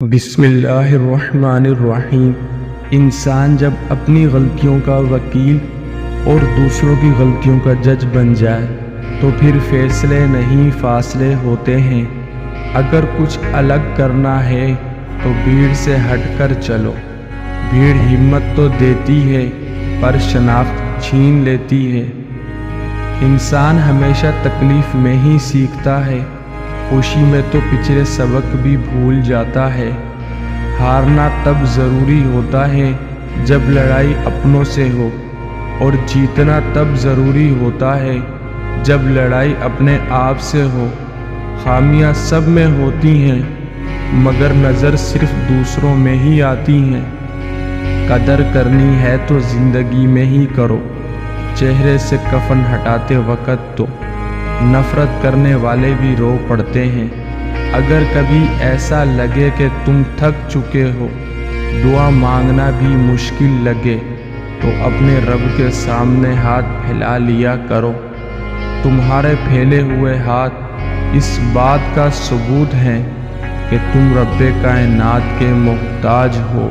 بسم اللہ الرحمن الرحیم۔ انسان جب اپنی غلطیوں کا وکیل اور دوسروں کی غلطیوں کا جج بن جائے تو پھر فیصلے نہیں فاصلے ہوتے ہیں۔ اگر کچھ الگ کرنا ہے تو بھیڑ سے ہٹ کر چلو۔ بھیڑ ہمت تو دیتی ہے پر شناخت چھین لیتی ہے۔ انسان ہمیشہ تکلیف میں ہی سیکھتا ہے، خوشی میں تو پچھلے سبق بھی بھول جاتا ہے۔ ہارنا تب ضروری ہوتا ہے جب لڑائی اپنوں سے ہو، اور جیتنا تب ضروری ہوتا ہے جب لڑائی اپنے آپ سے ہو۔ خامیاں سب میں ہوتی ہیں مگر نظر صرف دوسروں میں ہی آتی ہیں۔ قدر کرنی ہے تو زندگی میں ہی کرو، چہرے سے کفن ہٹاتے وقت تو نفرت کرنے والے بھی رو پڑتے ہیں۔ اگر کبھی ایسا لگے کہ تم تھک چکے ہو، دعا مانگنا بھی مشکل لگے، تو اپنے رب کے سامنے ہاتھ پھیلا لیا کرو۔ تمہارے پھیلے ہوئے ہاتھ اس بات کا ثبوت ہیں کہ تم رب کائنات کے محتاج ہو۔